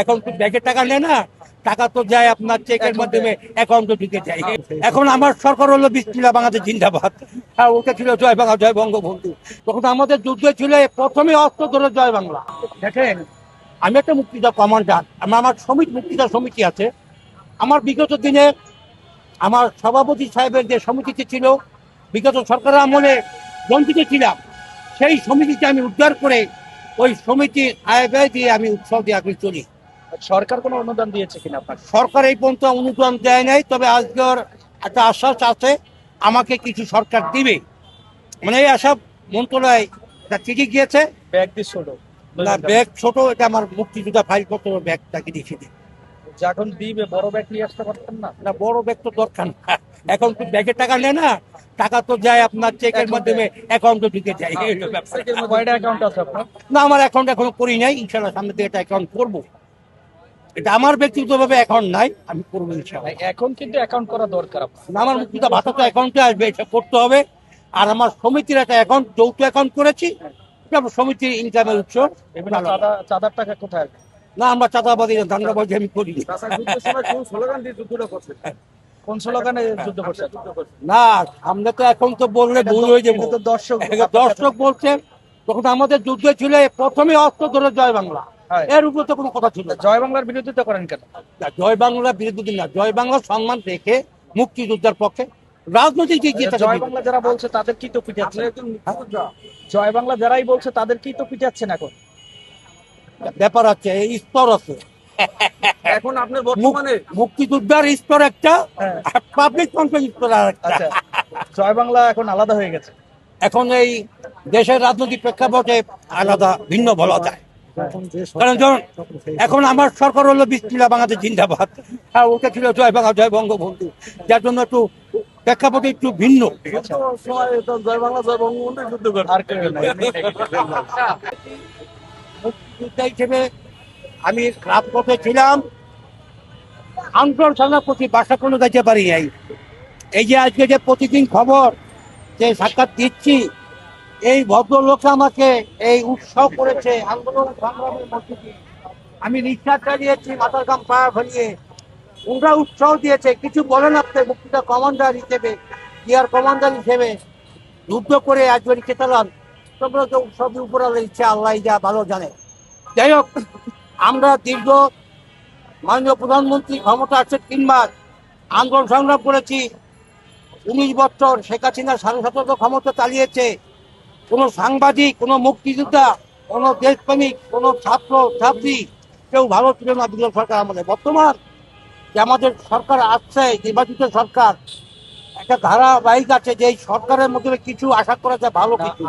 এখন তো ব্যাংকের টাকা নেয় না, টাকা তো যায় আপনার চেকের মাধ্যমে অ্যাকাউন্টে ঢুকে যায়। এখন আমার সরকার হলো বিসমিল্লাহ বাংলাদেশ জিন্দাবাদ, আর ওটা ছিল জয় বাংলা জয় বঙ্গবন্ধু। তখন আমাদের যুদ্ধ ছিল প্রথমে অস্ত্র ধরে জয় বাংলা। দেখেন, আমি একটা মুক্তিযোদ্ধা কমান্ডার, আমার মুক্তিযোদ্ধা সমিতি আছে। আমার বিগত দিনে আমার সভাপতি সাহেবের যে সমিতিতে ছিল, বিগত সরকারের আমলে বঞ্চিত ছিলাম, সেই সমিতিতে আমি উদ্ধার করে ওই সমিতির আয় ব্যয় দিয়ে আমি উৎসব দিয়ে আগে চলি। সরকার কোনো অনুদান দিয়েছে কিনা আপনাকে? সরকার এই পর্যন্ত অনুদান দেয় নাই, তবে আজকের একটা আশ্বাস আছে আমাকে কিছু সরকার দিবে, মানে এই আশা মন্ত্রণালয় একটা চিঠি গিয়েছে। ব্যাগ দিয়ে ছোট না, ব্যাগ ছোট, এটা আমার মুক্তিযোদ্ধা ফাইলপত্র ব্যাগটাকে দেখিয়ে দিই। যখন দিবে বড় ব্যাগ নিয়ে আসতে পারতেন না? না, বড় ব্যাগ তো দরকার না, এখন তো ব্যাগের টাকা নেয় না, টাকা তো যায় আপনার চেকের মাধ্যমে অ্যাকাউন্টে ঢুকে যায়। এই হলো ব্যাপার। কয়টা অ্যাকাউন্ট আছে আপনার? না, আমার অ্যাকাউন্ট এখনো করি নাই, ইনশাল্লাহ সামনে থেকে এটা অ্যাকাউন্ট করবো। এটা আমার ব্যক্তিগতভাবে অ্যাকাউন্ট নাই, আমি করবো ইনশাল্লাহ। এখন কিন্তু অ্যাকাউন্ট করা দরকার আপনার। না, আমার মুক্তিযোদ্ধা ভাতা তো অ্যাকাউন্টে আসবে, এটা করতে হবে। আর আমার সমিতির একটা অ্যাকাউন্ট, যৌথ অ্যাকাউন্ট করেছি, এটা আমার সমিতির ইনকামের উৎস। বিভিন্ন চাঁদার টাকা কোথায় আসবে? না, আমরা চাঁদাবাদী না, ধান্দাবাজি আমি করি কোন স্লোগানে যুদ্ধ করছে? না। আমরা তো এখন তো বললে ভুল হয়ে যাবো। এটা তো দর্শক দর্শক বলছে তখন আমাদের যুদ্ধ ছিল প্রথমে অস্ত্র ধরে জয় বাংলা, হ্যাঁ। এর উপর তো কোনো কথা ছিল না। জয় বাংলার বিরোধিতা করেন কেন? না, জয় বাংলা বিরোধী না, জয় বাংলা সম্মান রেখে মুক্তিযোদ্ধার পক্ষে রাজনৈতিক দিক দিয়ে জয় বাংলা যারা বলছে তাদের কি তো পিটাচ্ছেন? জয় বাংলা যারাই বলছে তাদের কি তো পিটাচ্ছেন এখন? ব্যাপার আছে, এই স্তর আছে। এখন আপনার বর্তমানে মুক্তিযোদ্ধার স্তর একটা, হ্যাঁ। পাবলিক কনফারেন্স স্তর আর একটা। আচ্ছা, জয় বাংলা এখন আলাদা হয়ে গেছে। এখন এই দেশের রাজনৈতিক প্রেক্ষাপটে আলাদা ভিন্ন বলা যায়। কারণ যখন এখন আমার সরকার হলো বিসমিল্লাহ বাংলাদেশ জিন্দাবাদ, আর ওটা ছিল জয় বাংলা জয় বঙ্গবন্ধু, যার জন্য একটু প্রেক্ষাপটে একটু ভিন্ন। জয় বাংলা জয় বঙ্গবন্ধু যুদ্ধ করে আর কেউ নাই। মুক্তিযোদ্ধা হিসেবে আমি রাজপথে ছিলাম, আন্দোলন সালার প্রতি বাসা কোনো যাইতে পারি নাই। এই যে আজকে যে প্রতিদিন খবর যে সাক্ষাৎ দিচ্ছি, এই ভদ্রলোক আমাকে এই উৎসব করেছে আন্দোলন সংগ্রামের মধ্যে দিয়ে। আমি রিক্সা চালিয়েছি মাথার গাম পাড়া ফেলিয়ে, ওরা উৎসাহ দিয়েছে। কিছু বলেন আপনি মুক্তিযোদ্ধা কমান্ডার হিসেবে, ইয়ার কমান্ডার হিসেবে যুদ্ধ করে আজকে রিক্সা চালান, তোমরা তো সবই উপরালের ইচ্ছা, আল্লাহ যা ভালো জানে। যাই হোক, আমরা দীর্ঘ মাননীয় প্রধানমন্ত্রী ক্ষমতা আছে 3 মাস আন্দোলন সংগ্রাম করেছি। 19 বছর শেখ হাসিনা 17.5 ক্ষমতা চালিয়েছে। কোনো সাংবাদিক, কোনো মুক্তিযোদ্ধা, কোনো দেশপ্রেমিক, কোনো ছাত্র ছাত্রী কেউ ভালো ছিল না বিরোধী সরকার আমাদের। বর্তমান যে আমাদের সরকার আসছে, নির্বাচিত সরকার, একটা ধারাবাহিক আছে যে এই সরকারের মধ্যে কিছু আশা করা যায় ভালো কিছু।